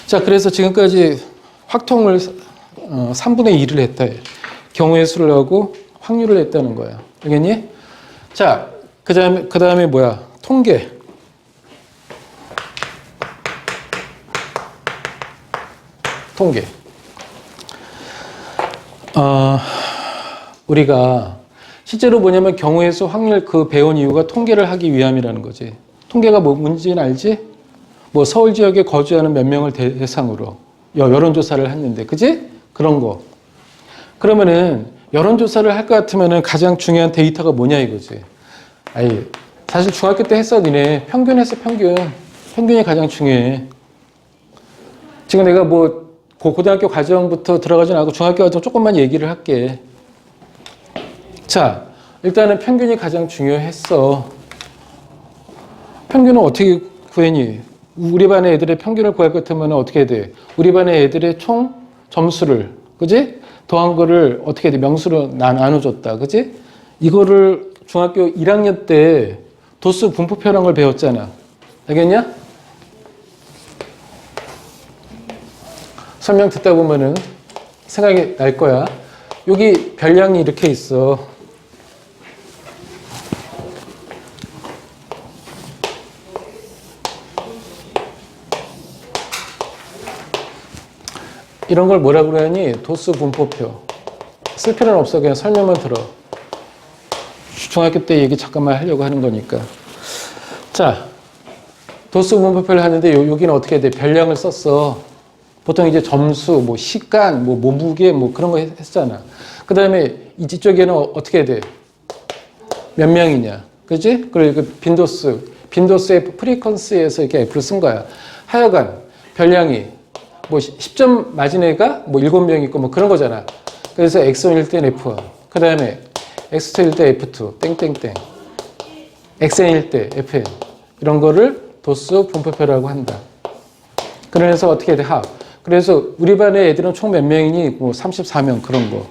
자, 그래서 지금까지 확통을 3분의 2를 했다. 경우의 수를 하고 확률을 했다는 거야. 알겠니? 자, 그 다음에 뭐야? 통계. 통계. 우리가 실제로 뭐냐면 경우의 수, 확률 그 배운 이유가 통계를 하기 위함이라는 거지. 통계가 뭔지는 알지? 뭐 서울 지역에 거주하는 몇 명을 대상으로 여론조사를 했는데, 그지? 그런 거. 그러면은 여론조사를 할 것 같으면은 가장 중요한 데이터가 뭐냐 이거지. 아니, 사실 중학교 때 했어, 니네. 평균 했어, 평균. 평균이 가장 중요해. 지금 내가 뭐 고등학교 과정부터 들어가진 않고 중학교 과정 조금만 얘기를 할게. 자, 일단은 평균이 가장 중요했어. 평균은 어떻게 구했니? 우리 반의 애들의 평균을 구할 것 같으면 어떻게 해야 돼? 우리 반의 애들의 총 점수를, 그지? 더한 거를 어떻게 해야 돼? 명수로 나눠줬다, 그지? 이거를 중학교 1학년 때 도수 분포표라는 걸 배웠잖아. 알겠냐? 설명 듣다 보면은 생각이 날 거야. 여기 별량이 이렇게 있어. 이런 걸 뭐라 그러니? 도수 분포표. 쓸 필요는 없어. 그냥 설명만 들어. 중학교 때 얘기 잠깐만 하려고 하는 거니까. 자, 도수 분포표를 하는데 여기는 어떻게 돼? 별량을 썼어. 보통 이제 점수, 뭐 시간, 뭐 몸무게, 뭐 그런 거 했잖아. 그 다음에 이쪽에는 어떻게 돼? 몇 명이냐, 그지? 그리고 그 빈도수의 프리퀀시에서 이렇게 F를 쓴 거야. 하여간 별량이 뭐 10점 맞은 애가 뭐 7명 있고 뭐 그런 거잖아. 그래서 X1일 땐 F1, 그 다음에 X2일 때 F2, 땡땡땡, XN일 때 FN, 이런 거를 도수 분포표라고 한다. 그래서 어떻게 해야 돼? 합. 그래서 우리 반의 애들은 총 몇 명이니? 뭐 34명 그런 거.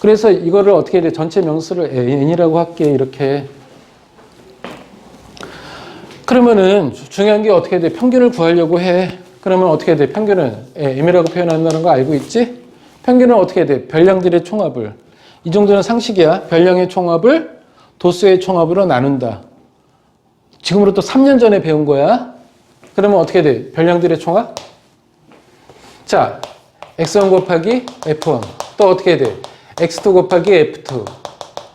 그래서 이거를 어떻게 해야 돼? 전체 명수를 N이라고 할게, 이렇게. 그러면은 중요한 게 어떻게 해야 돼? 평균을 구하려고 해. 그러면 어떻게 해야 돼? 평균은 M이라고 표현한다는 거 알고 있지? 평균은 어떻게 해야 돼? 별량들의 총합을. 이 정도는 상식이야. 별량의 총합을 도수의 총합으로 나눈다. 지금으로부터 3년 전에 배운 거야. 그러면 어떻게 돼? 별량들의 총합? 자, X1 곱하기 F1. 또 어떻게 해야 돼? X2 곱하기 F2.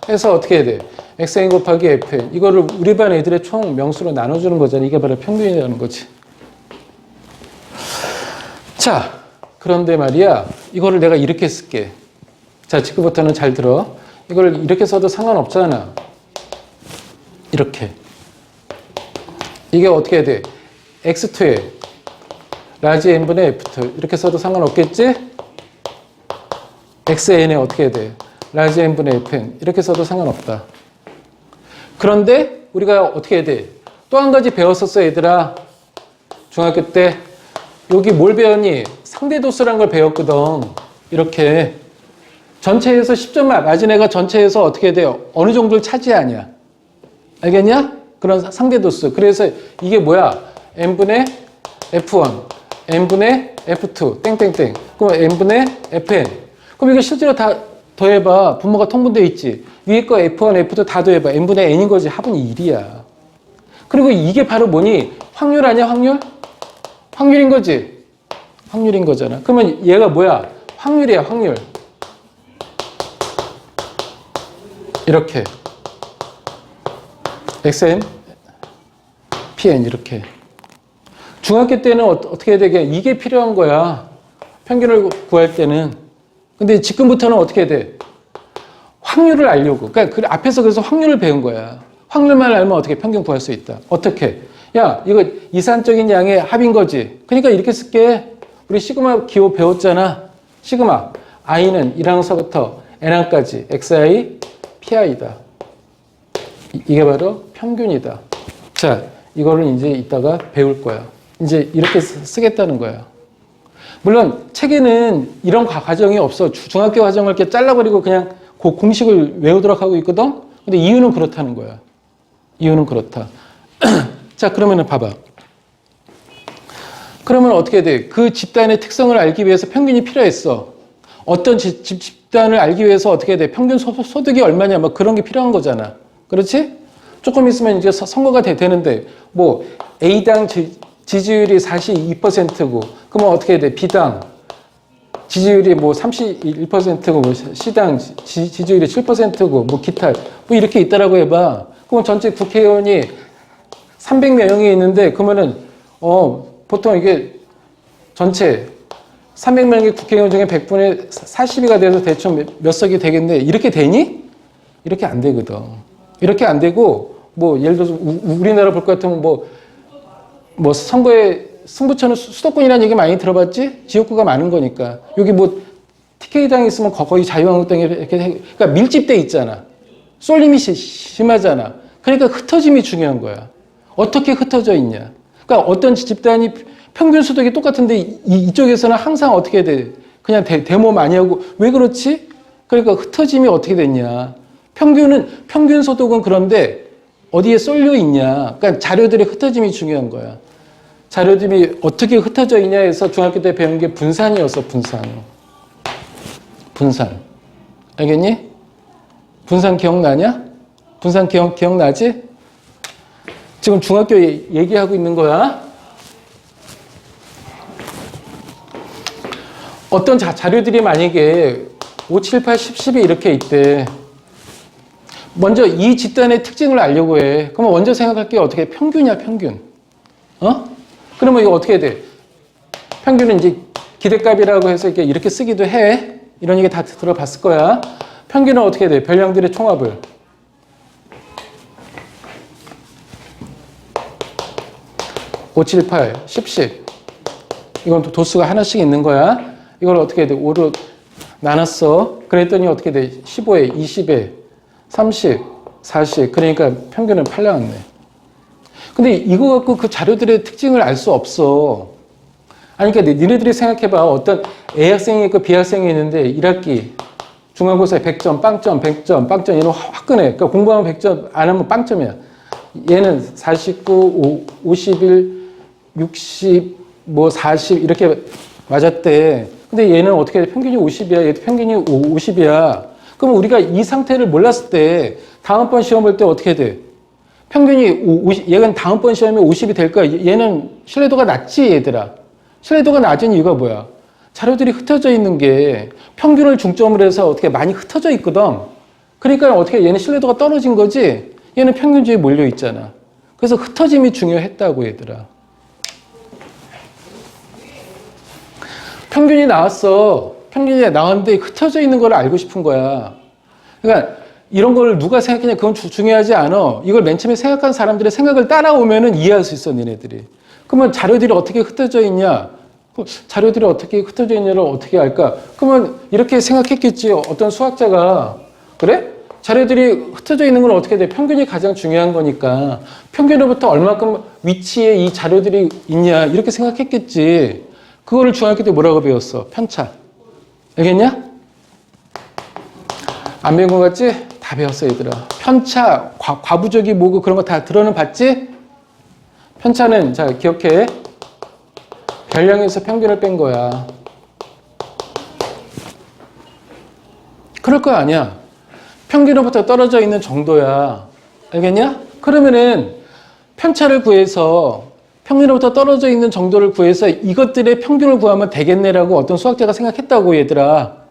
해서 어떻게 해야 돼? XN 곱하기 FN. 이거를 우리 반 애들의 총 명수로 나눠주는 거잖아. 이게 바로 평균이라는 거지. 자, 그런데 말이야. 이거를 내가 이렇게 쓸게. 자, 지금부터는 잘 들어. 이걸 이렇게 써도 상관없잖아. 이렇게. 이게 어떻게 해야 돼? X2에 라지 n분의 F2. 이렇게 써도 상관없겠지? XN에 어떻게 해야 돼? 라지 n분의 FN. 이렇게 써도 상관없다. 그런데 우리가 어떻게 해야 돼? 또 한 가지 배웠었어, 얘들아. 중학교 때. 여기 뭘 배웠니? 상대도수라는 걸 배웠거든. 이렇게. 전체에서 10점 맞은 애가 전체에서 어떻게 해야 돼요? 어느 정도를 차지하냐. 알겠냐? 그런 상대도수. 그래서 이게 뭐야? n분의 F1, n분의 F2, 땡땡땡. 그럼 n분의 Fn. 그럼 이거 실제로 다 더해봐. 분모가 통분되어 있지. 위에 거 F1, F2 다 더해봐. n분의 n인 거지. 합은 1이야. 그리고 이게 바로 뭐니? 확률 아니야, 확률? 확률인 거지. 확률인 거잖아. 그러면 얘가 뭐야? 확률이야, 확률. 이렇게. XN, PN 이렇게. 중학교 때는 어떻게 해야 되게? 이게 필요한 거야. 평균을 구할 때는. 근데 지금부터는 어떻게 해야 돼? 확률을 알려고. 그러니까 그 앞에서 그래서 확률을 배운 거야. 확률만 알면 어떻게 평균 구할 수 있다. 어떻게? 야, 이거 이산적인 양의 합인 거지. 그러니까 이렇게 쓸게. 우리 시그마 기호 배웠잖아. 시그마. i는 1항서부터 n항까지 xi, pi다. 이게 바로 평균이다. 자, 이거를 이제 이따가 배울 거야. 이제 이렇게 쓰겠다는 거야. 물론 책에는 이런 과정이 없어. 중학교 과정을 이렇게 잘라버리고 그냥 그 공식을 외우도록 하고 있거든. 근데 이유는 그렇다는 거야. 이유는 그렇다. 자, 그러면은 봐봐. 그러면 어떻게 돼? 그 집단의 특성을 알기 위해서 평균이 필요했어. 어떤 집단을 알기 위해서 어떻게 돼? 평균 소득이 얼마냐, 뭐 그런 게 필요한 거잖아. 그렇지? 조금 있으면 이제 선거가 되는데, 뭐, A당 지지율이 42%고, 그러면 어떻게 돼? B당 지지율이 뭐 31%고, 뭐 C당 지지율이 7%고, 뭐 기타, 뭐 이렇게 있다라고 해봐. 그럼 전체 국회의원이 300명이 있는데, 그러면은, 보통 이게 전체 300명의 국회의원 중에 100분의 40이가 돼서 대충 몇 석이 되겠네. 이렇게 되니? 이렇게 안 되거든. 이렇게 안 되고, 뭐, 예를 들어서 우리나라 볼 것 같으면 뭐 선거에 승부처는 수도권이라는 얘기 많이 들어봤지? 지역구가 많은 거니까. 여기 뭐 TK당이 있으면 거의 자유한국당이 이렇게, 그러니까 밀집돼 있잖아. 쏠림이 심하잖아. 그러니까 흩어짐이 중요한 거야. 어떻게 흩어져 있냐. 그러니까 어떤 집단이 평균 소득이 똑같은데 이쪽에서는 항상 어떻게 돼? 그냥 데모 많이 하고. 왜 그렇지? 그러니까 흩어짐이 어떻게 됐냐. 평균 소득은 그런데 어디에 쏠려 있냐. 그러니까 자료들의 흩어짐이 중요한 거야. 자료들이 어떻게 흩어져 있냐 해서 중학교 때 배운 게 분산이었어, 분산. 알겠니? 분산 기억나냐? 분산 기억나지? 지금 중학교 얘기하고 있는 거야. 어떤 자료들이 만약에 5, 7, 8, 10, 12 이렇게 있대. 먼저 이 집단의 특징을 알려고 해. 그러면 먼저 생각할 게 어떻게 평균이야, 평균. 그러면 이거 어떻게 돼? 평균은 이제 기대값이라고 해서 이렇게 쓰기도 해. 이런 얘기 다 들어봤을 거야. 평균은 어떻게 돼? 별량들의 총합을. 5, 7, 8, 10, 10. 이건 또 도수가 하나씩 있는 거야. 이걸 어떻게 해? 5로 나눴어. 그랬더니 어떻게 돼? 15에, 20에, 30, 40. 그러니까 평균은 8 나왔네. 근데 이거 갖고 그 자료들의 특징을 알 수 없어. 아니, 그러니까 니네들이 생각해봐. 어떤 A학생이 있고 B학생이 있는데 1학기 중간고사에 100점, 빵점, 100점, 빵점 이런 화끈해. 그러니까 공부하면 100점, 안 하면 빵점이야. 얘는 49, 51, 60, 뭐 40 이렇게 맞았대. 근데 얘는 어떻게 돼? 평균이 50이야. 얘도 평균이 50이야. 그럼 우리가 이 상태를 몰랐을 때 다음번 시험 볼 때 어떻게 돼? 평균이 50, 얘는 다음번 시험에 50이 될 거야. 얘는 신뢰도가 낮지, 얘들아. 신뢰도가 낮은 이유가 뭐야? 자료들이 흩어져 있는 게 평균을 중점으로 해서 어떻게 많이 흩어져 있거든. 그러니까 어떻게 얘는 신뢰도가 떨어진 거지? 얘는 평균주의에 몰려 있잖아. 그래서 흩어짐이 중요했다고, 얘들아. 평균이 나왔어. 평균이 나왔는데 흩어져 있는 걸 알고 싶은 거야. 그러니까 이런 걸 누가 생각했냐, 그건 중요하지 않아. 이걸 맨 처음에 생각한 사람들의 생각을 따라오면은 이해할 수 있어, 니네들이. 그러면 자료들이 어떻게 흩어져 있냐? 자료들이 어떻게 흩어져 있냐를 어떻게 알까? 그러면 이렇게 생각했겠지. 어떤 수학자가. 그래? 자료들이 흩어져 있는 건 어떻게 돼? 평균이 가장 중요한 거니까. 평균으로부터 얼마큼 위치에 이 자료들이 있냐? 이렇게 생각했겠지. 그거를 중학교 때 뭐라고 배웠어? 편차. 알겠냐? 안 배운 거 같지? 다 배웠어, 얘들아. 편차, 과부적이 뭐고 그런 거 다 들어는 봤지? 편차는, 자, 기억해. 별량에서 평균을 뺀 거야. 그럴 거 아니야. 평균으로부터 떨어져 있는 정도야. 알겠냐? 그러면은 편차를 구해서 평균으로부터 떨어져 있는 정도를 구해서 이것들의 평균을 구하면 되겠네라고 어떤 수학자가 생각했다고, 얘들아.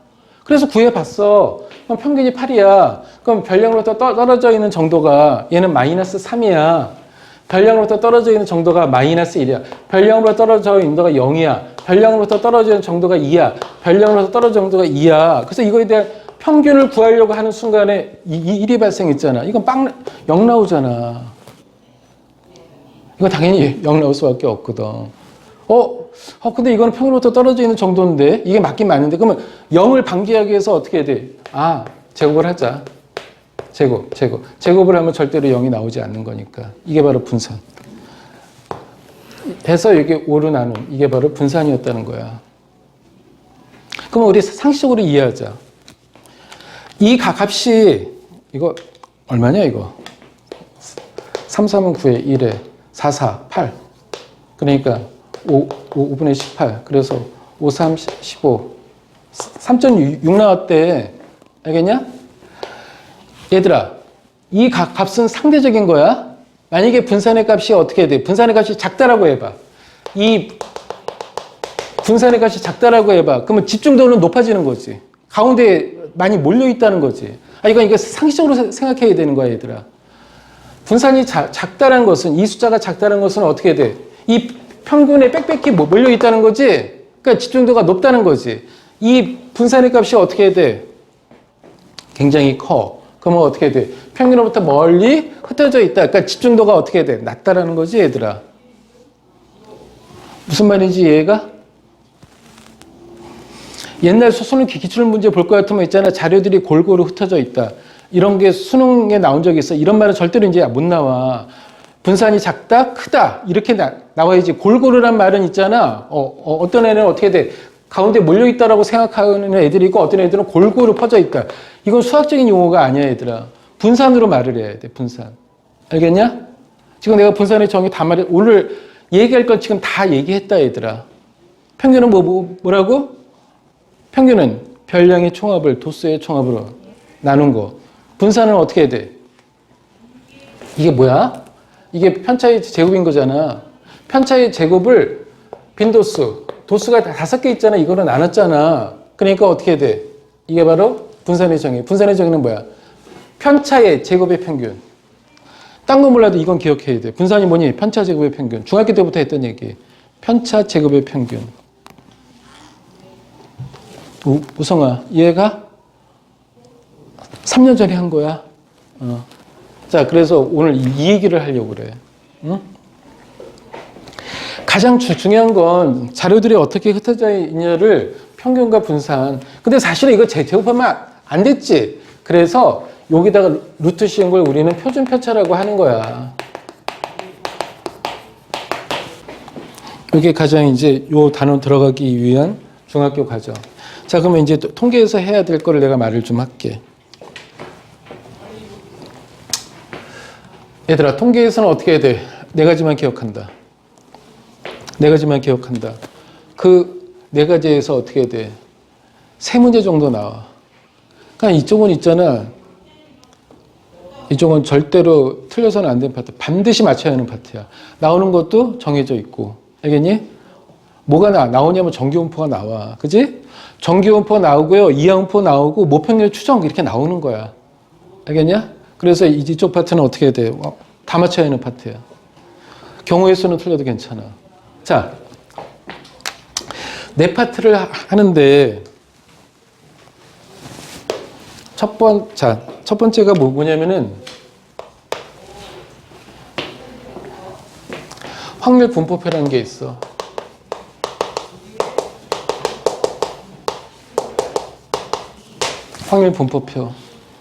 그래서 구해봤어. 그럼 평균이 8이야. 그럼 별량으로부터 떨어져 있는 정도가 얘는 마이너스 3이야. 별량으로부터 떨어져 있는 정도가 마이너스 1이야. 별량으로부터 떨어져 있는 정도가 0이야. 별량으로부터 떨어지는 정도가 2야. 별량으로부터 떨어지는 정도가 2야. 그래서 이거에 대한 평균을 구하려고 하는 순간에 이 1이 발생했잖아. 이건 0 나오잖아. 이거 당연히 0 나올 수밖에 없거든. 근데 이거는 평균으로부터 떨어져 있는 정도인데 이게 맞긴 맞는데 그러면 0을 방지하기 위해서 어떻게 해야 돼? 제곱을 하자. 제곱을 하면 절대로 0이 나오지 않는 거니까. 이게 바로 분산. 해서 이게 5로 나눈 이게 바로 분산이었다는 거야. 그럼 우리 상식적으로 이해하자. 이 값이 이거 얼마냐 이거? 3, 3은 9에 1에 4, 4, 8. 그러니까 5분의 18. 그래서 5, 3, 15. 3.6 나왔대. 알겠냐? 얘들아, 이 값은 상대적인 거야. 만약에 분산의 값이 어떻게 돼? 분산의 값이 작다라고 해봐. 이 분산의 값이 작다라고 해봐. 그러면 집중도는 높아지는 거지. 가운데 많이 몰려 있다는 거지. 이거 상식적으로 생각해야 되는 거야, 얘들아. 분산이 작다는 것은, 이 숫자가 작다는 것은 어떻게 돼? 이 평균에 빽빽히 몰려 있다는 거지. 그러니까 집중도가 높다는 거지. 이 분산의 값이 어떻게 돼? 굉장히 커. 그러면 어떻게 돼? 평균으로부터 멀리 흩어져 있다. 그러니까 집중도가 어떻게 돼? 낮다라는 거지, 얘들아. 무슨 말인지 이해가? 옛날 수능 기출 문제 볼 것 같으면 있잖아. 자료들이 골고루 흩어져 있다. 이런 게 수능에 나온 적이 있어. 이런 말은 절대로 이제 못 나와. 분산이 작다, 크다. 이렇게 나와야지. 골고루란 말은 있잖아. 어떤 애는 어떻게 돼? 가운데 몰려있다라고 생각하는 애들이 있고 어떤 애들은 골고루 퍼져 있다. 이건 수학적인 용어가 아니야, 얘들아. 분산으로 말을 해야 돼, 분산. 알겠냐? 지금 내가 분산의 정의 다 오늘 얘기할 건 지금 다 얘기했다, 얘들아. 평균은 뭐라고? 평균은 별량의 총합을 도수의 총합으로 나눈 거. 분산은 어떻게 해야 돼? 이게 뭐야? 이게 편차의 제곱인 거잖아. 편차의 제곱을 빈도수, 도수가 5개 있잖아. 이거로 나눴잖아. 그러니까 어떻게 해야 돼? 이게 바로 분산의 정의. 분산의 정의는 뭐야? 편차의 제곱의 평균. 딴 거 몰라도 이건 기억해야 돼. 분산이 뭐니? 편차 제곱의 평균. 중학교 때부터 했던 얘기. 편차 제곱의 평균. 우성아, 이해가? 3년 전에 한 거야. 자, 그래서 오늘 이 얘기를 하려고 그래. 응? 가장 중요한 건 자료들이 어떻게 흩어져 있냐를 평균과 분산. 근데 사실은 이거 제곱하면 안 됐지. 그래서 여기다가 루트 씌운 걸 우리는 표준 편차라고 하는 거야. 이게 가장 이제 요 단어 들어가기 위한 중학교 과정. 자, 그러면 이제 통계에서 해야 될 거를 내가 말을 좀 할게. 얘들아, 통계에서는 어떻게 해야 돼? 네 가지만 기억한다. 네 가지만 기억한다. 그 네 가지에서 어떻게 해야 돼? 세 문제 정도 나와. 그러니까 이쪽은 있잖아. 이쪽은 절대로 틀려서는 안 되는 파트. 반드시 맞춰야 하는 파트야. 나오는 것도 정해져 있고. 알겠니? 뭐가 나오냐면 정기분포가 나와. 그지? 정기분포 나오고요. 이하분포 나오고 모평률 추정 이렇게 나오는 거야. 알겠냐? 그래서 이쪽 파트는 어떻게 해야 돼? 다 맞춰야 하는 파트야. 경우의 수는 틀려도 괜찮아. 자, 네 파트를 하는데 첫 번째가 뭐냐면은 확률 분포표라는 게 있어. 확률 분포표.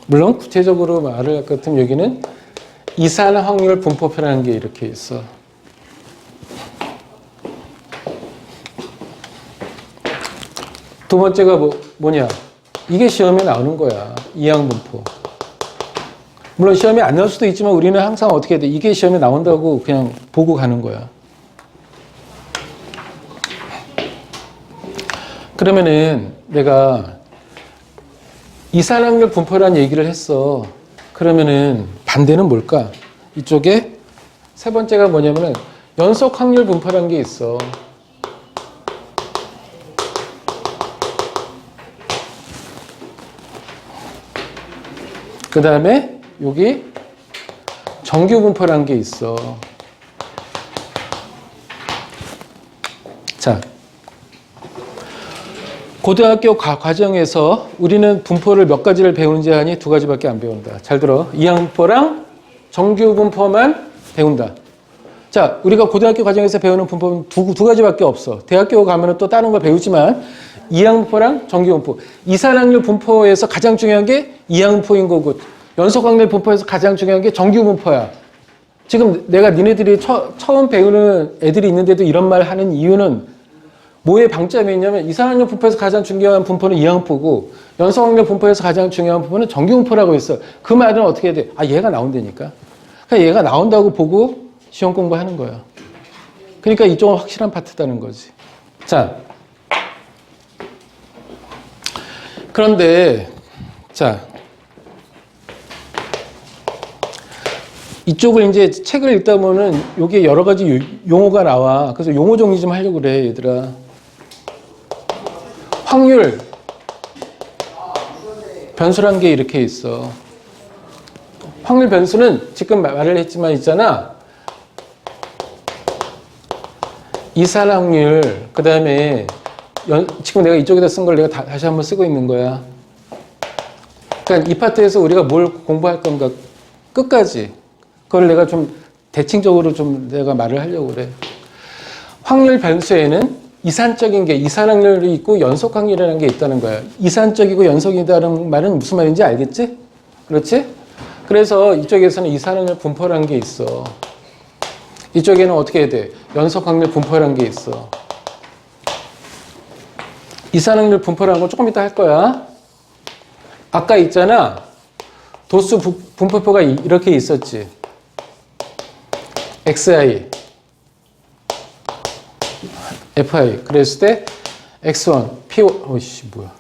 물론 구체적으로 말을 할 것 같으면 여기는 이산 확률 분포표라는 게 이렇게 있어. 두 번째가 뭐냐? 이게 시험에 나오는 거야. 이항분포. 물론 시험에 안 나올 수도 있지만 우리는 항상 어떻게 해야 돼? 이게 시험에 나온다고 그냥 보고 가는 거야. 그러면은 내가 이산확률 분포라는 얘기를 했어. 그러면은 반대는 뭘까? 이쪽에 세 번째가 뭐냐면은 연속 확률 분포라는 게 있어. 그 다음에 여기 정규 분포라는 게 있어. 자, 고등학교 과정에서 우리는 분포를 몇 가지를 배우는지 하니 두 가지밖에 안 배운다. 잘 들어. 이항분포랑 정규 분포만 배운다. 자, 우리가 고등학교 과정에서 배우는 분포는 두 가지밖에 없어. 대학교 가면은 또 다른 걸 배우지만 이항분포랑 정규 분포. 이산확률 분포에서 가장 중요한 게 이항분포인 거고 연속확률 분포에서 가장 중요한 게 정규 분포야. 지금 내가 니네들이 처음 배우는 애들이 있는데도 이런 말 하는 이유는 뭐의 방점이 있냐면 이산확률 분포에서 가장 중요한 분포는 이항분포고 연속확률 분포에서 가장 중요한 분포는 정규 분포라고 있어. 그 말은 어떻게 해야 돼? 얘가 나온다니까. 그러니까 얘가 나온다고 보고 시험 공부하는 거야. 그러니까 이쪽은 확실한 파트다는 거지. 자, 그런데 자, 이쪽을 이제 책을 읽다 보면 여기에 여러 가지 용어가 나와. 그래서 용어 정리 좀 하려고 그래, 얘들아. 확률, 변수란 게 이렇게 있어. 확률 변수는 지금 말을 했지만 있잖아. 이산 확률, 그 다음에 지금 내가 이쪽에다 쓴 걸 내가 다시 한번 쓰고 있는 거야. 그러니까 이 파트에서 우리가 뭘 공부할 건가 끝까지 그걸 내가 좀 대칭적으로 좀 내가 말을 하려고 그래. 확률 변수에는 이산적인 게 이산 확률이 있고 연속 확률이라는 게 있다는 거야. 이산적이고 연속이다는 말은 무슨 말인지 알겠지? 그렇지? 그래서 이쪽에서는 이산 확률 분포라는 게 있어. 이쪽에는 어떻게 해야 돼? 연속 확률 분포라는 게 있어. 이산 확률 분포라는 건 조금 이따 할 거야. 아까 있잖아. 도수 분포표가 이렇게 있었지. xi, fi. 그랬을 때 x1, p1, 어이씨 뭐야?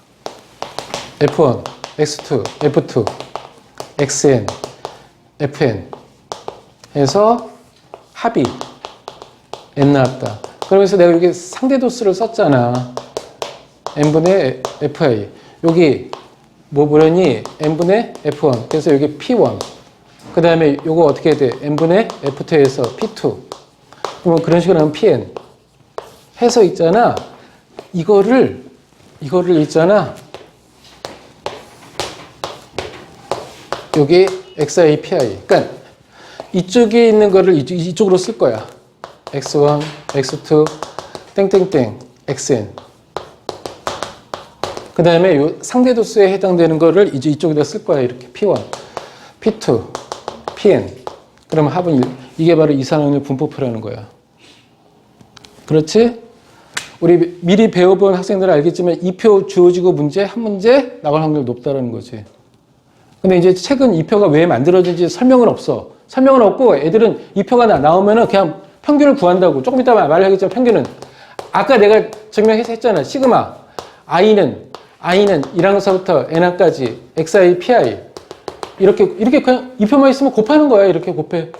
f1, x2, f2, xn, fn 해서 합이 n 나왔다. 그러면서 내가 여기 상대 도수를 썼잖아. n분의 fi. 여기 뭐 보려니? n분의 f1. 그래서 여기 p1. 그 다음에 요거 어떻게 해야 돼? n분의 f2에서 p2. 그러면 그런 식으로 하면 pn. 해서 있잖아. 이거를 있잖아. 여기 xi, pi. 그러니까 이쪽에 있는 거를 이쪽으로 쓸 거야. x1, x2, 땡땡땡, xn. 그 다음에 요 상대 도수에 해당되는 거를 이제 이쪽에다 쓸 거야. 이렇게 p1, p2, pn. 그러면 합은 이게 바로 이산 확률 분포표라는 거야. 그렇지? 우리 미리 배워본 학생들은 알겠지만 이 표 주어지고 문제 한 문제 나올 확률이 높다는 거지. 근데 이제 책은 이 표가 왜 만들어진지 설명은 없어. 설명은 없고 애들은 이 표가 나오면은 그냥 평균을 구한다고. 조금 이따 말하겠지만 평균은 아까 내가 증명해서 했잖아. 시그마 i는 1항서부터 n항까지 xi, pi 이렇게 그냥 이 표만 있으면 곱하는 거야. 이렇게 곱해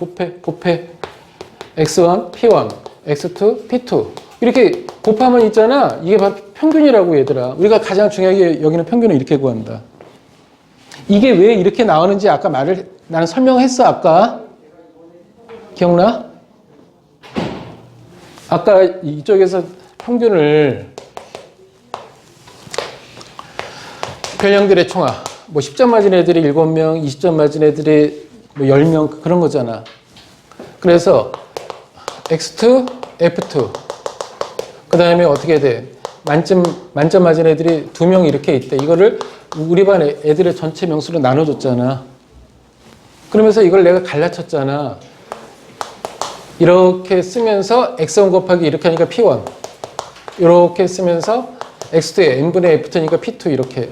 x1, p1, x2, p2 이렇게 곱하면 있잖아. 이게 바로 평균이라고 얘들아. 우리가 가장 중요하게 여기는 평균을 이렇게 구한다. 이게 왜 이렇게 나오는지 아까 나는 설명했어. 아까 기억나? 아까 이쪽에서 평균을 별량들의 총합 뭐 10점 맞은 애들이 7명, 20점 맞은 애들이 뭐 10명 그런 거잖아. 그래서 x2, f2 그 다음에 어떻게 돼? 만점 맞은 애들이 2명 이렇게 있대. 이거를 우리 반 애들의 전체 명수로 나눠줬잖아. 그러면서 이걸 내가 갈라쳤잖아. 이렇게 쓰면서 x1 곱하기 이렇게 하니까 p1 이렇게 쓰면서 x2에 n분의 f2니까 p2 이렇게.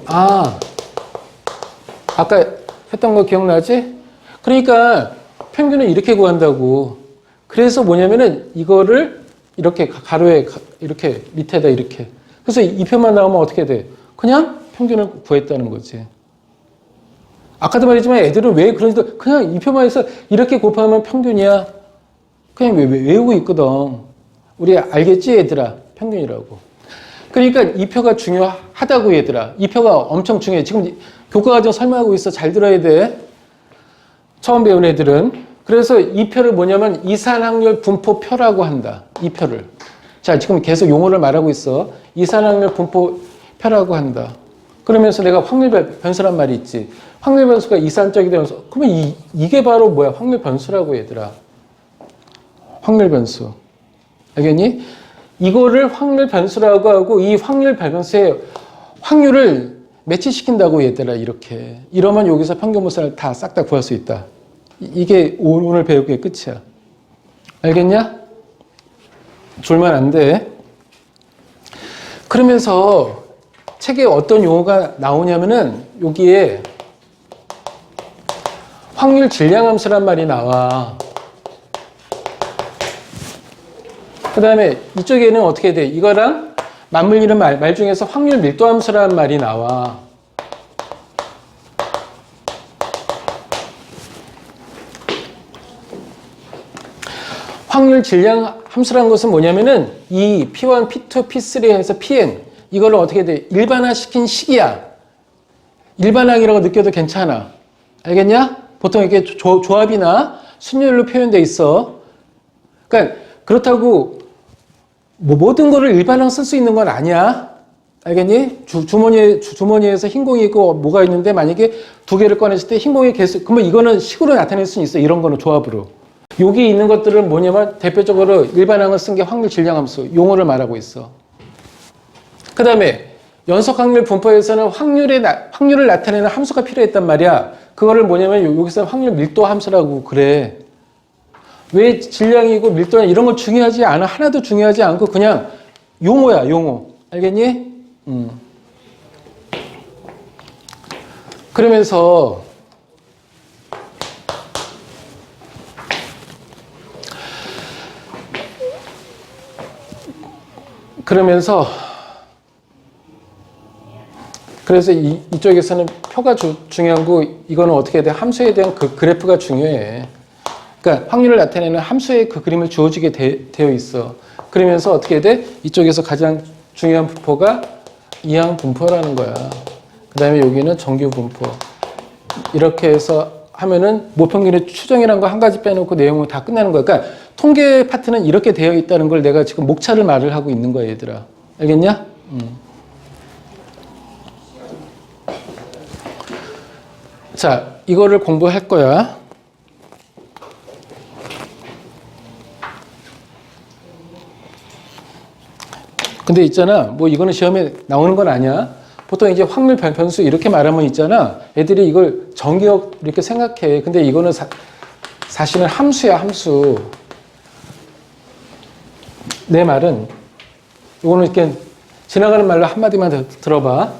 아까 했던 거 기억나지? 그러니까 평균을 이렇게 구한다고. 그래서 뭐냐면은 이거를 이렇게 가로에 이렇게 밑에다 이렇게. 그래서 이 표만 나오면 어떻게 돼? 그냥 평균을 구했다는 거지. 아까도 말했지만 애들은 왜 그런지 그냥 이 표만 해서 이렇게 곱하면 평균이야. 그냥 외우고 있거든. 우리 알겠지 얘들아? 평균이라고. 그러니까 이 표가 중요하다고 얘들아. 이 표가 엄청 중요해. 지금 교과과정 설명하고 있어. 잘 들어야 돼. 처음 배운 애들은. 그래서 이 표를 뭐냐면 이산확률 분포표라고 한다. 이 표를. 자, 지금 계속 용어를 말하고 있어. 이산확률 분포표라고 한다. 그러면서 내가 확률 변수란 말이 있지. 확률 변수가 이산적이 되면서 그러면 이게 바로 뭐야? 확률 변수라고 얘들아. 확률 변수. 알겠니? 이거를 확률 변수라고 하고 이 확률 변수에 확률을 매치시킨다고 얘들아. 이렇게. 이러면 여기서 평균분수를 다 싹 다 구할 수 있다. 이게 오늘 배우기의 끝이야. 알겠냐? 졸면 안 돼. 그러면서 책에 어떤 용어가 나오냐면은 여기에 확률 질량함수란 말이 나와. 그 다음에 이쪽에는 어떻게 돼? 이거랑 맞물리는 말 중에서 확률 밀도 함수라는 말이 나와. 확률 질량 함수라는 것은 뭐냐면은 이 P1, P2, P3 해서 Pn 이거를 어떻게 돼? 일반화시킨 식이야. 일반항이라고 느껴도 괜찮아. 알겠냐? 보통 이렇게 조합이나 순열로 표현돼 있어. 그러니까 그렇다고 뭐 모든 거를 일반항 쓸 수 있는 건 아니야. 알겠니? 주머니에서 흰 공이 있고 뭐가 있는데 만약에 두 개를 꺼냈을 때 흰 공이 계속 그러면 이거는 식으로 나타낼 수는 있어. 이런 거는 조합으로. 여기 있는 것들은 뭐냐면 대표적으로 일반항을 쓴 게 확률 질량 함수 용어를 말하고 있어. 그 다음에 연속 확률 분포에서는 확률을 나타내는 함수가 필요했단 말이야. 그거를 뭐냐면 여기서 확률 밀도 함수라고 그래. 왜 질량이고 밀도냐 이런 거 중요하지 않아. 하나도 중요하지 않고 그냥 용어야, 용어. 알겠니? 그러면서 그래서 이쪽에서는 표가 중요한 거 이거는 어떻게 돼? 함수에 대한 그 그래프가 중요해. 그러니까 확률을 나타내는 함수의 그 그림을 주어지게 되어 있어. 그러면서 어떻게 돼? 이쪽에서 가장 중요한 분포가 이항 분포라는 거야. 그 다음에 여기는 정규 분포. 이렇게 해서 하면은 모평균의 추정이라는 거 한 가지 빼놓고 내용은 다 끝나는 거야. 그러니까 통계 파트는 이렇게 되어 있다는 걸 내가 지금 목차를 말을 하고 있는 거야, 얘들아. 알겠냐? 자, 이거를 공부할 거야. 근데 있잖아, 뭐 이거는 시험에 나오는 건 아니야. 보통 이제 확률 변수 이렇게 말하면 있잖아. 애들이 이걸 정기억 이렇게 생각해. 근데 이거는 사실은 함수야, 함수. 내 말은 이거는 이렇게 지나가는 말로 한마디만 더 들어봐.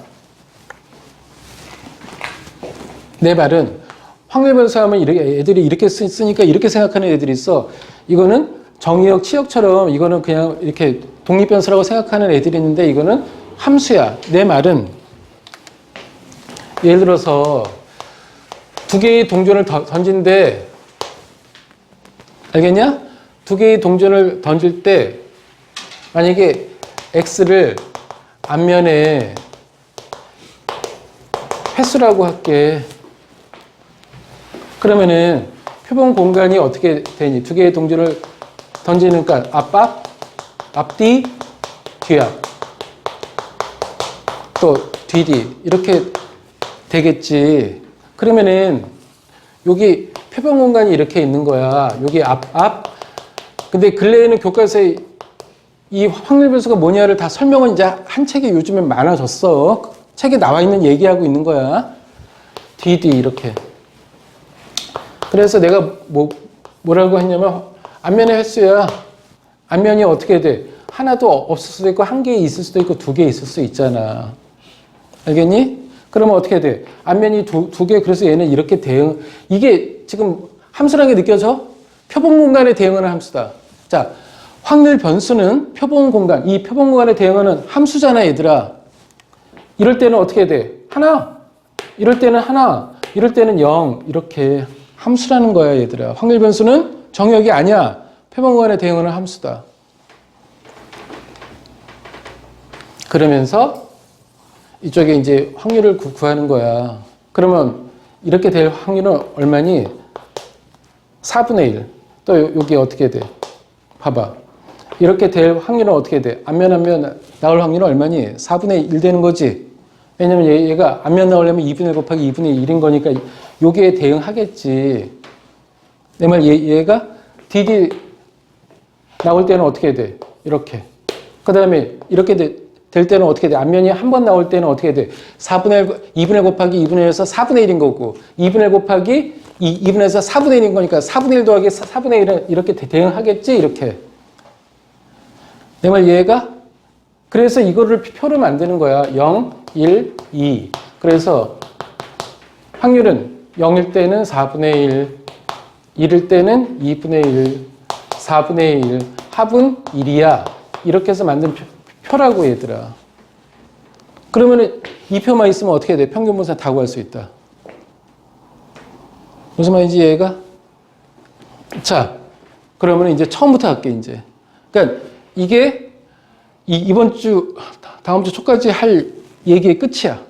내 말은 확률 변수하면 애들이 이렇게 쓰니까 이렇게 생각하는 애들이 있어. 이거는 정의역, 치역처럼 이거는 그냥 이렇게 독립변수라고 생각하는 애들이 있는데 이거는 함수야. 내 말은 예를 들어서 두 개의 동전을 던진데 알겠냐? 두 개의 동전을 던질 때 만약에 X를 앞면에 횟수라고 할게. 그러면은 표본 공간이 어떻게 되니? 두 개의 동전을 던지니까 앞뒤, 뒤앞, 또 뒤뒤 이렇게 되겠지. 그러면은 여기 표본 공간이 이렇게 있는 거야. 여기 앞. 근데 근래에는 교과서에 이 확률 변수가 뭐냐를 다 설명은 이제 한 책에 요즘에 많아졌어. 책에 나와 있는 얘기하고 있는 거야. 뒤뒤 이렇게. 그래서 내가 뭐라고 했냐면 앞면의 횟수야. 앞면이 어떻게 돼? 하나도 없을 수도 있고 한 개 있을 수도 있고 두 개 있을 수 있잖아. 알겠니? 그러면 어떻게 돼? 앞면이 두 개, 그래서 얘는 이렇게 대응. 이게 지금 함수라는 게 느껴져? 표본 공간에 대응하는 함수다. 자, 확률 변수는 표본 공간, 이 표본 공간에 대응하는 함수잖아, 얘들아. 이럴 때는 어떻게 돼? 하나. 이럴 때는 하나. 이럴 때는 0. 이렇게 함수라는 거야, 얘들아. 확률 변수는 정의역이 아니야. 표본 공간에 대응하는 함수다. 그러면서 이쪽에 이제 확률을 구하는 거야. 그러면 이렇게 될 확률은 얼마니? 4분의 1. 또 여기 어떻게 돼? 봐봐. 이렇게 될 확률은 어떻게 돼? 앞면 나올 확률은 얼마니? 4분의 1 되는 거지. 왜냐면 얘가 앞면 나오려면 2분의 1 곱하기 2분의 1인 거니까 여기에 대응하겠지. 내 말 얘가 DD 나올 때는 어떻게 돼? 이렇게. 그 다음에 이렇게 될 때는 어떻게 돼? 앞면이 한 번 나올 때는 어떻게 돼? 2분의 1 곱하기 2분의 1에서 4분의 1인 거고 2분의 1 곱하기 2분의 1에서 4분의 1인 거니까 4분의 1 더하기 4분의 1은 이렇게 대응하겠지? 이렇게. 내 말 이해가? 그래서 이거를 표로 만드는 거야. 0, 1, 2. 그래서 확률은 0일 때는 4분의 1, 1일 때는 2분의 1, 4분의 1, 합은 1이야. 이렇게 해서 만든 표라고 얘들아. 그러면은 이 표만 있으면 어떻게 돼? 평균 분산 다 구할 수 있다. 무슨 말인지 이해가? 자, 그러면 이제 처음부터 할게, 이제. 그러니까 이게 이번 주, 다음 주 초까지 할 얘기의 끝이야.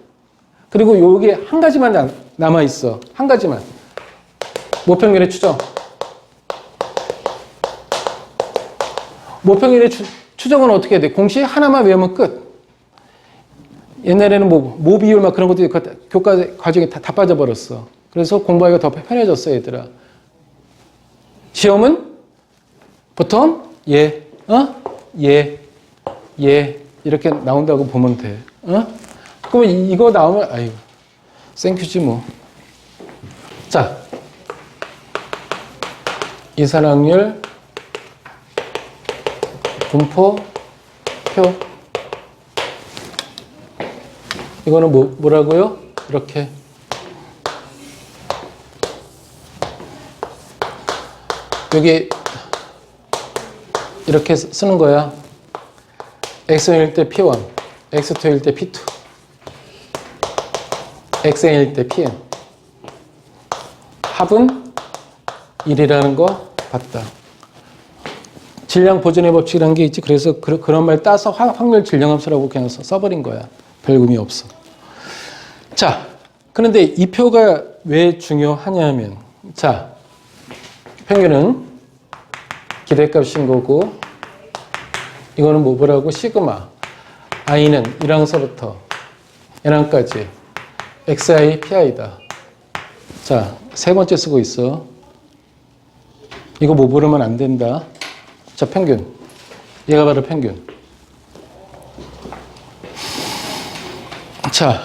그리고 요게 한 가지만 남아있어. 한 가지만. 모평균의 추정. 모평균의 추정은 어떻게 해야 돼? 공식 하나만 외우면 끝. 옛날에는 모 비율 막 그런 것들이 교과 과정에 다 빠져버렸어. 그래서 공부하기가 더 편해졌어, 얘들아. 시험은 보통 이렇게 나온다고 보면 돼. 그러면 이거 나오면 아유 생큐지 뭐. 자, 이산화율 분포 표. 이거는 뭐라고요? 이렇게. 여기 이렇게 쓰는 거야. X1일 때 P1, X2일 때 P2, Xn일 때 Pn. 합은 1이라는 거 봤다. 질량 보존의 법칙이라는 게 있지. 그래서 그런 말 따서 확률 질량함수라고 그냥 써버린 거야. 별 의미 없어. 자, 그런데 이 표가 왜 중요하냐면, 자, 평균은 기대값인 거고, 이거는 뭐라고? 시그마. i는 1항서부터 n항까지 xi, pi다. 자, 세 번째 쓰고 있어. 이거 뭐 모르면 안 된다. 자, 평균. 얘가 바로 평균. 자,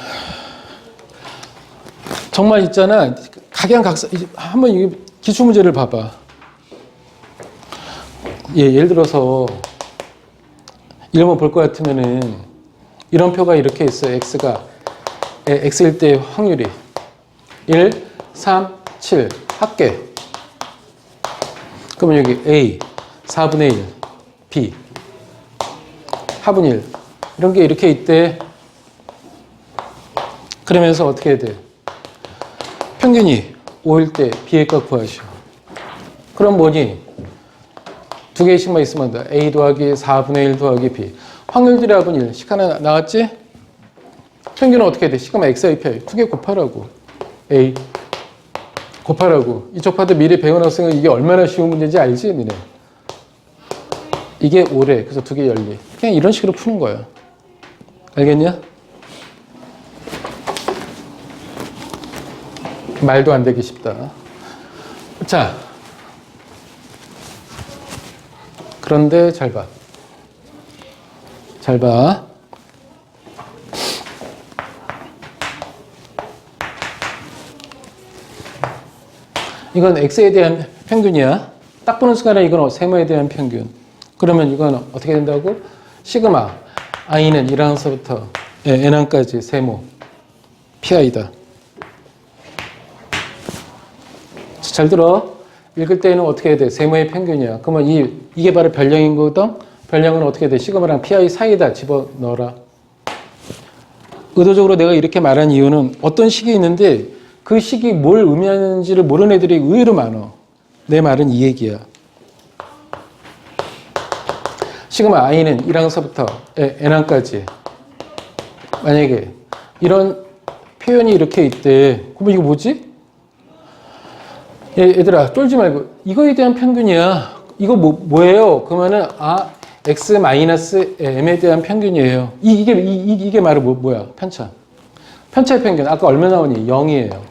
정말 있잖아. 각양각색. 한번 이 기출문제를 봐봐. 예를 들어서 1번 볼 것 같으면은 이런 표가 이렇게 있어. x일 때 확률이 1, 3, 7 합계. 그러면 여기 a 4분의 1 b 합은 1 이런 게 이렇게 있대. 그러면서 어떻게 해야 돼? 평균이 5일 때 b의 값 구하시오. 그럼 뭐니? 두 개씩만 있으면 돼. a 더하기 4분의 1 더하기 b. 확률들이 합은 1. 식 하나 나왔지? 평균은 어떻게 돼? 시그마 xi pi. 두 개 곱하라고. a 곱하라고. 이쪽 파트 미리 배운 학생은 이게 얼마나 쉬운 문제인지 알지? 니네. 이게 5래. 그래서 두 개 열리. 그냥 이런 식으로 푸는 거야. 알겠냐? 말도 안 되기 쉽다. 자, 그런데 잘 봐. 잘 봐. 이건 x에 대한 평균이야. 딱 보는 순간에 이건 세모에 대한 평균. 그러면 이건 어떻게 된다고? 시그마 i는 1항서부터 n항까지 세모 pi다. 잘 들어. 읽을 때는 어떻게 해야 돼? 세모의 평균이야. 그러면 이게 바로 변량인 거거든? 변량은 어떻게 돼? 시그마랑 pi 사이에다 집어넣어라. 의도적으로 내가 이렇게 말한 이유는 어떤 식이 있는데 그 식이 뭘 의미하는지를 모르는 애들이 의외로 많아. 내 말은 이 얘기야. 시그마 i는 1항서부터 n항까지. 만약에 이런 표현이 이렇게 있대. 그러면 이거 뭐지? 얘들아 쫄지 말고 이거에 대한 평균이야. 이거 뭐예요? 그러면은 x-m에 대한 평균이에요. 이게 말은 뭐야? 편차. 편차의 평균. 아까 얼마 나오니? 0이에요.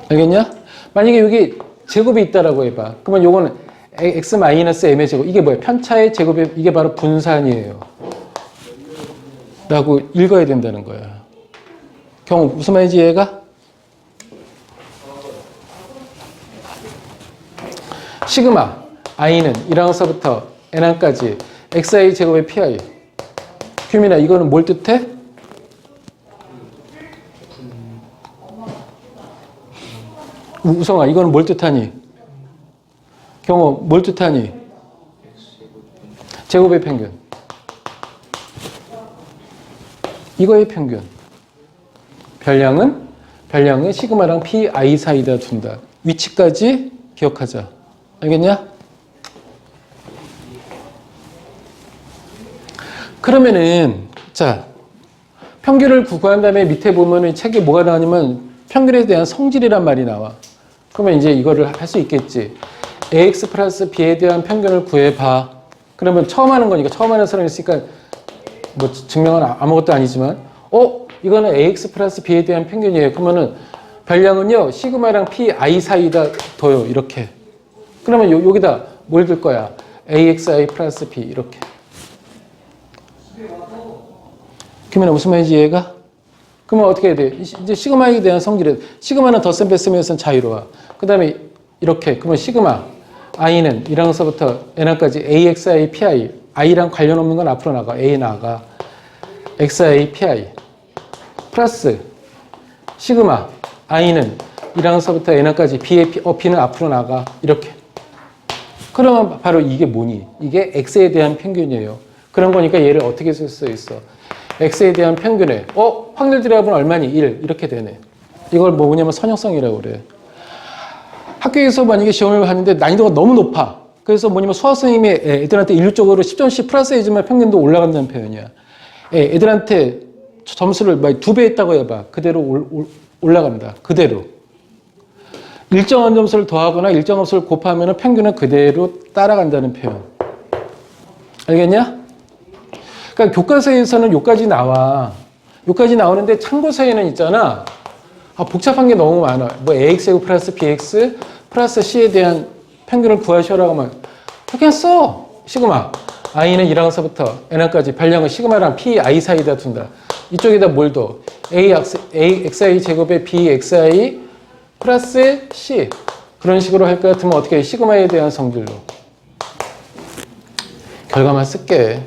알겠냐? 만약에 여기 제곱이 있다라고 해봐. 그러면 요거는 x-m의 제곱. 이게 뭐야? 편차의 제곱이 이게 바로 분산이에요. 라고 읽어야 된다는 거야. 경우 무슨 말인지 이해가? 시그마 i는 1항서부터 n항까지 xi 제곱의 pi. 규민아 이거는 뭘 뜻해? 우성아 이거는 뭘 뜻하니? 경호 뭘 뜻하니? 제곱의 평균. 이거의 평균. 별량은 시그마랑 pi 사이에다 둔다. 위치까지 기억하자. 알겠냐? 그러면은 자, 평균을 구한 다음에 밑에 보면은 책에 뭐가 나오냐면 평균에 대한 성질이란 말이 나와. 그러면 이제 이거를 할 수 있겠지. ax 플러스 b에 대한 평균을 구해봐. 그러면 처음 하는 거니까, 처음 하는 사람이 있으니까 뭐 증명은 아무것도 아니지만, 이거는 ax 플러스 b에 대한 평균이에요. 그러면은 별량은요, 시그마랑 pi 사이에다 둬요. 이렇게. 그러면 여기다 뭘 들 거야? axi 플러스 b 이렇게. 그러면 무슨 말인지 이해가? 그러면 어떻게 해야 돼? 이제 시그마에 대한 성질은, 시그마는 덧셈 뺐으면서 자유로워. 그 다음에 이렇게. 그러면 시그마 i는 1항서부터 n항까지 axi pi. i랑 관련 없는 건 앞으로 나가. a 나가. xi pi. 플러스 시그마 i는 1항서부터 n항까지 b는 앞으로 나가. 이렇게. 그러면 바로 이게 뭐니? 이게 x에 대한 평균이에요. 그런 거니까 얘를 어떻게 쓸 수 있어? x에 대한 평균에 확률 들여다보면 얼마니? 1 이렇게 되네. 이걸 뭐냐면 선형성이라고 그래. 학교에서 만약에 시험을 하는데 난이도가 너무 높아. 그래서 뭐냐면 수학 선생님이 애들한테 일률적으로 10점씩 플러스 해주면 평균도 올라간다는 표현이야. 애들한테 점수를 2배 했다고 해봐. 그대로 올라간다. 그대로. 일정한 점수를 더하거나 일정한 점수를 곱하면 평균은 그대로 따라간다는 표현. 알겠냐? 그러니까 교과서에서는 요까지 나와. 요까지 나오는데 참고서에는 있잖아. 복잡한 게 너무 많아. 뭐 ax제곱 플러스 bx 플러스 c에 대한 평균을 구하셔라고 하면 그냥 써. 시그마. i는 1항서부터 n항까지 별량은 시그마랑 pi 사이에다 둔다. 이쪽에다 뭘 둬? axi 제곱에 bxi 플러스 c. 그런 식으로 할 것 같으면 어떻게 해? 시그마에 대한 성질로. 결과만 쓸게.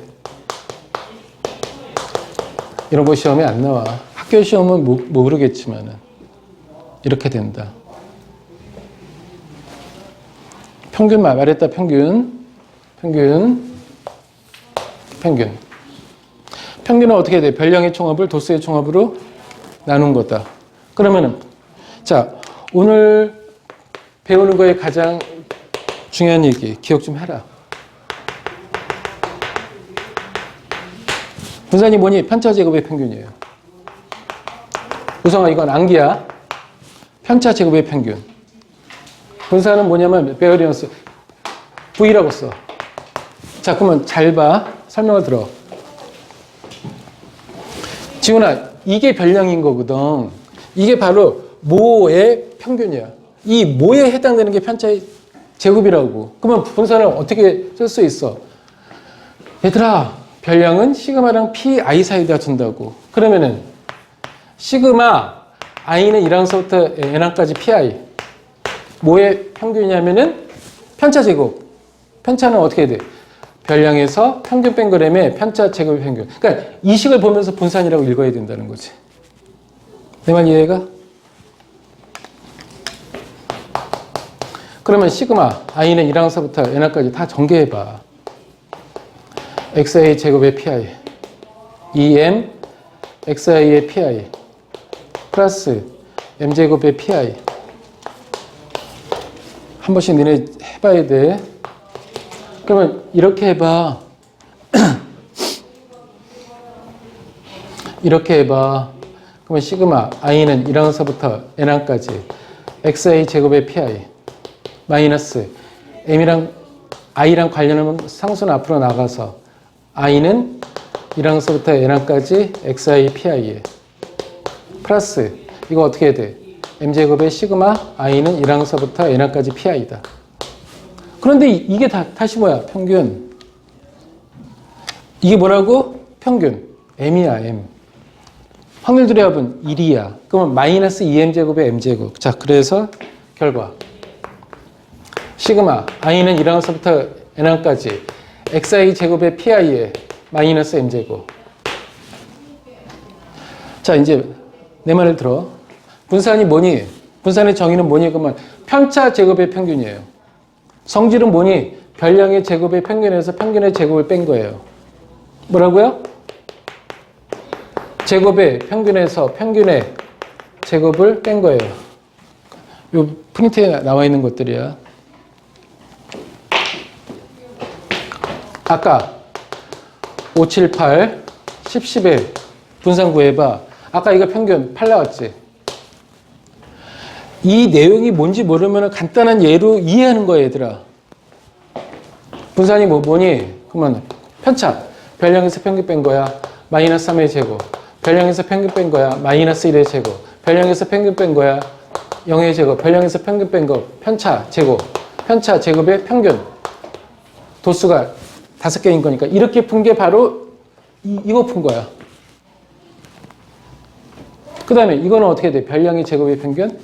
이런 거 시험에 안 나와. 학교 시험은 모르겠지만은 이렇게 된다. 평균 말했다. 평균. 평균은 어떻게 돼? 별량의 총합을 도수의 총합으로 나눈 거다. 그러면은 자, 오늘 배우는 거에 가장 중요한 얘기 기억 좀 해라. 분산이 뭐니? 편차 제곱의 평균이에요. 우성아, 이건 암기야. 편차 제곱의 평균. 분산은 뭐냐면 베어리언스 V라고 써. 자, 그러면 잘 봐. 설명을 들어. 지훈아, 이게 별량인 거거든. 이게 바로 모의 평균이야. 이 모에 해당되는 게 편차의 제곱이라고. 그러면 분산을 어떻게 쓸 수 있어? 얘들아, 별량은 시그마랑 pi 사이에다 둔다고. 그러면은 시그마 i는 1항서부터 n항까지 pi. 뭐의 평균이냐면은 편차 제곱. 편차는 어떻게 돼? 별량에서 평균 뺀 거램의 편차 제곱의 평균. 그러니까 이 식을 보면서 분산이라고 읽어야 된다는 거지. 내 말 이해가? 그러면 시그마 i는 1항서부터 n항까지 다 전개해봐. xi 제곱의 pi 2m xi의 pi 플러스 m제곱의 pi. 한 번씩 너네 해봐야 돼. 그러면 이렇게 해봐. 이렇게 해봐. 그러면 시그마 i는 1항서부터 n항까지 xi 제곱의 pi 마이너스 m이랑 i랑 관련하면 상수는 앞으로 나가서 i는 1항서부터 n항까지 xi pi에 플러스 이거 어떻게 해야 돼? m제곱의 시그마 i는 1항서부터 n항까지 pi다. 그런데 이게 다시 뭐야? 평균. 이게 뭐라고? 평균. m이야, m. 확률들의 합은 1이야. 그러면 마이너스 2m제곱의 m제곱. 자, 그래서 결과. 시그마 i는 1항서부터 n항까지 xi 제곱의 pi에 마이너스 m제곱. 자, 이제 내 말을 들어. 분산이 뭐니? 분산의 정의는 뭐니? 그러면 편차 제곱의 평균이에요. 성질은 뭐니? 별량의 제곱의 평균에서 평균의 제곱을 뺀 거예요. 뭐라고요? 제곱의 평균에서 평균의 제곱을 뺀 거예요. 요 프린트에 나와 있는 것들이야. 아까 5, 7, 8, 10, 11 분산 구해봐. 아까 이거 평균 8 나왔지? 이 내용이 뭔지 모르면 간단한 예로 이해하는 거야, 얘들아. 분산이 뭐니? 그러면 편차. 별량에서 평균 뺀 거야. 마이너스 3의 제곱. 별량에서 평균 뺀 거야. 마이너스 1의 제곱. 별량에서 평균 뺀 거야. 0의 제곱. 별량에서 평균 뺀 거. 편차 제곱. 편차 제곱의 평균. 도수가 5개인 거니까. 이렇게 푼 게 바로 이거 푼 거야. 그 다음에 이거는 어떻게 돼? 별량의 제곱의 평균?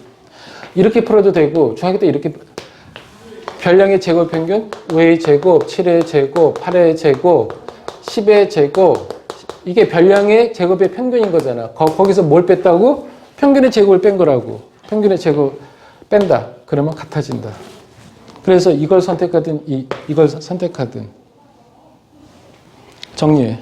이렇게 풀어도 되고, 중학교 때 이렇게 별량의 제곱 평균, 5의 제곱, 7의 제곱, 8의 제곱, 10의 제곱, 이게 별량의 제곱의 평균인 거잖아. 거기서 뭘 뺐다고? 평균의 제곱을 뺀 거라고. 평균의 제곱 뺀다. 그러면 같아진다. 그래서 이걸 선택하든 이걸 선택하든 정리해.